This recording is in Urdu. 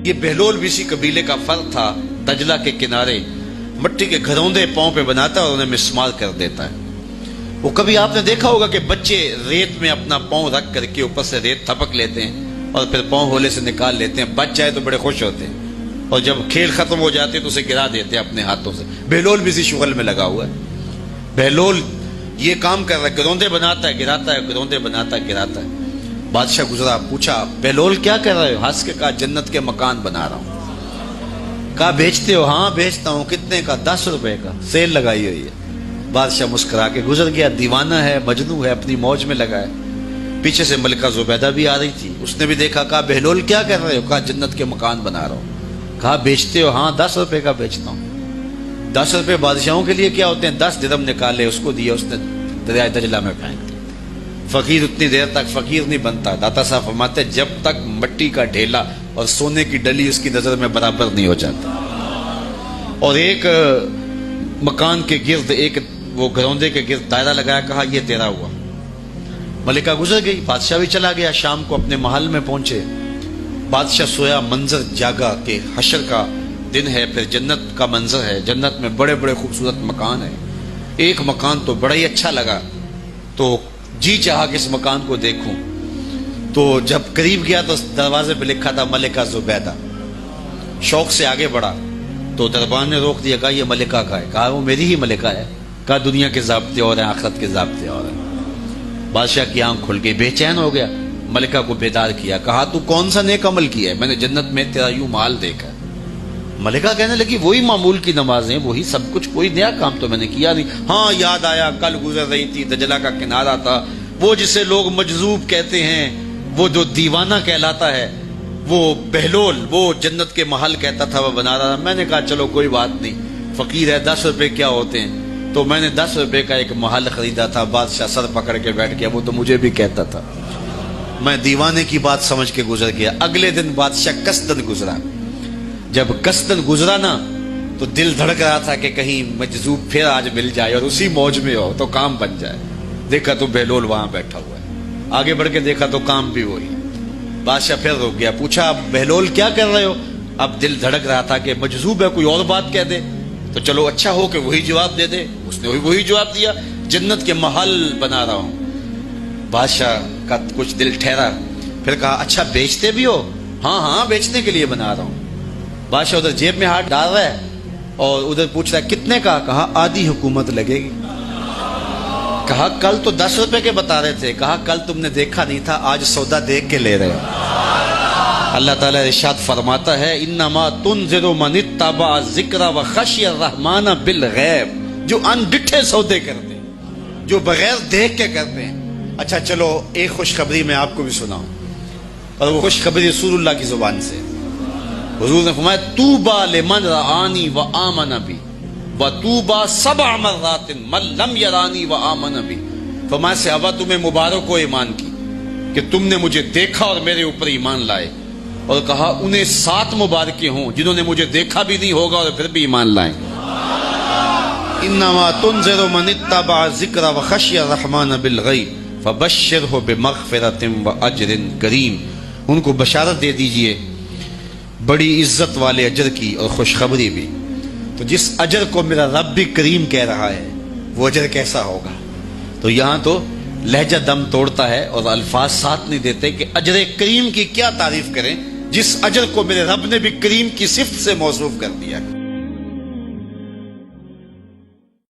یہ بہلول بھی اسی قبیلے کا فرد تھا، دجلہ کے کنارے مٹی کے گھروندے پاؤں پہ بناتا ہے اور انہیں مسمار کر دیتا ہے۔ وہ کبھی آپ نے دیکھا ہوگا کہ بچے ریت میں اپنا پاؤں رکھ کر کے اوپر سے ریت تھپک لیتے ہیں اور پھر پاؤں ہولے سے نکال لیتے ہیں، بچ جائے تو بڑے خوش ہوتے ہیں، اور جب کھیل ختم ہو جاتے ہیں تو اسے گرا دیتے ہیں اپنے ہاتھوں سے۔ بہلول بھی اسی شغل میں لگا ہوا ہے۔ بہلول یہ کام کر رہا ہے، گروندے بناتا ہے گراتا ہے، گروندے بناتا ہے گراتا ہے۔ بادشاہ گزرا، پوچھا بہلول کیا کر رہے ہو؟ ہنس کے کہا جنت کے مکان بنا رہا ہوں۔ کہا بیچتے ہو؟ ہاں بیچتا ہوں۔ کتنے کا؟ 10 روپے کا، سیل لگائی ہوئی ہے۔ بادشاہ مسکرا کے گزر گیا، دیوانہ ہے، مجنوں ہے، اپنی موج میں لگا ہے۔ پیچھے سے ملکہ زبیدہ بھی آ رہی تھی، اس نے بھی دیکھا، کہا بہلول کیا کر رہے ہو؟ کہا جنت کے مکان بنا رہا ہوں۔ کہا بیچتے ہو؟ ہاں 10 روپے کا بیچتا ہوں۔ 10 روپے بادشاہوں کے لیے کیا ہوتے ہیں؟ 10 درہم نکالے، اس کو دیا، اس نے دریائے دجلہ میں پھینک دیا۔ فقیر اتنی دیر تک فقیر نہیں بنتا۔ داتا صاحب فرماتے جب تک مٹی کا ڈھیلا اور سونے کی ڈلی اس کی نظر میں برابر نہیں ہو جاتا۔ اور ایک مکان کے گرد، ایک وہ گروندے کے گرد دائرہ لگایا، کہا یہ تیرا ہوا۔ ملکہ گزر گئی، بادشاہ بھی چلا گیا۔ شام کو اپنے محل میں پہنچے، بادشاہ سویا، منظر جاگا کہ حشر کا دن ہے، پھر جنت کا منظر ہے، جنت میں بڑے بڑے خوبصورت مکان ہیں۔ ایک مکان تو بڑا ہی اچھا لگا، تو جی چاہا کہ اس مکان کو دیکھوں۔ تو جب قریب گیا تو دروازے پہ لکھا تھا ملکہ زبیدہ۔ شوق سے آگے بڑھا تو دربان نے روک دیا، کہا یہ ملکہ کا ہے؟ کہا وہ میری ہی ملکہ ہے۔ کہا دنیا کے ضابطے اور ہیں، آخرت کے ضابطے اور ہیں۔ بادشاہ کی آنکھ کھل گئی، بے چین ہو گیا، ملکہ کو بیدار کیا، کہا تو کون سا نیک عمل کیا ہے؟ میں نے جنت میں تیرا یوں مال دیکھا ہے۔ ملکہ کہنے لگی وہی معمول کی نمازیں، وہی سب کچھ، کوئی نیا کام تو میں نے کیا نہیں۔ ہاں یاد آیا، کل گزر رہی تھی، دجلہ کا کنارہ تھا، وہ جسے لوگ مجذوب کہتے ہیں، وہ جو دیوانہ کہلاتا ہے، وہ بہلول، وہ جنت کے محل کہتا تھا وہ بنا رہا۔ میں نے کہا چلو کوئی بات نہیں، فقیر ہے، 10 روپے کیا ہوتے ہیں، تو میں نے 10 روپے کا ایک محل خریدا تھا۔ بادشاہ سر پکڑ کے بیٹھ گیا، وہ تو مجھے بھی کہتا تھا۔ میں دیوانے کی بات سمجھ کے گزر گیا۔ اگلے دن بادشاہ قصدن گزرا۔ جب قصدن گزرا نا تو دل دھڑک رہا تھا کہ کہیں مجذوب پھر آج مل جائے اور اسی موج میں ہو تو کام بن جائے۔ دیکھا تو بہلول وہاں بیٹھا ہوا ہے، آگے بڑھ کے دیکھا تو کام بھی وہی۔ بادشاہ پھر رک گیا، پوچھا بہلول کیا کر رہے ہو؟ اب دل دھڑک رہا تھا کہ مجذوب ہے، کوئی اور بات کہہ دے تو چلو اچھا ہو کہ وہی جواب دے دے۔ اس نے وہی جواب دیا، جنت کے محل بنا رہا ہوں۔ بادشاہ کا کچھ دل ٹھہرا، پھر کہا اچھا بیچتے بھی ہو؟ ہاں ہاں بیچنے کے لیے بنا رہا ہوں۔ بادشاہ ادھر جیب میں ہاتھ ڈال رہا ہے اور ادھر پوچھ رہا ہے کتنے کا؟ کہا آدھی حکومت لگے گی۔ کہا کل تو 10 روپے کے بتا رہے تھے۔ کہا کل تم نے دیکھا نہیں تھا، آج سودا دیکھ کے لے رہے۔ اللہ تعالیٰ ارشاد فرماتا ہے انما تنذر من اتبع الذکر وخشی الرحمن بالغیب، جو ان ڈٹھے سودے کرتے ہیں، جو بغیر دیکھ کے کرتے ہیں۔ اچھا چلو ایک خوشخبری میں آپ کو بھی سناؤں، اور وہ خوشخبری رسول اللہ کی زبان سے۔ حضور نے فرمایا طوبی لمن رآنی وآمن بی وطوبی 7 مرات من لم یرانی وآمن بی۔ فرمایا صحابہ تمہیں مبارک ہو ایمان کی کہ تم نے مجھے دیکھا اور میرے اوپر ایمان لائے، اور کہا انہیں 7 مبارکیں ہوں جنہوں نے مجھے دیکھا بھی نہیں ہوگا اور پھر بھی ایمان لائیں۔ انما تنذر من اتبع الذکر وخشی الرحمن بالغیب فبشرہ بمغفرۃ واجر کریم۔ ان کو بشارت دے دیجئے بڑی عزت والے اجر کی اور خوشخبری بھی۔ تو جس اجر کو میرا رب بھی کریم کہہ رہا ہے وہ اجر کیسا ہوگا؟ تو یہاں تو لہجہ دم توڑتا ہے اور الفاظ ساتھ نہیں دیتے کہ اجر کریم کی کیا تعریف کریں جس اجر کو میرے رب نے بھی کریم کی صفت سے موصوف کر دیا۔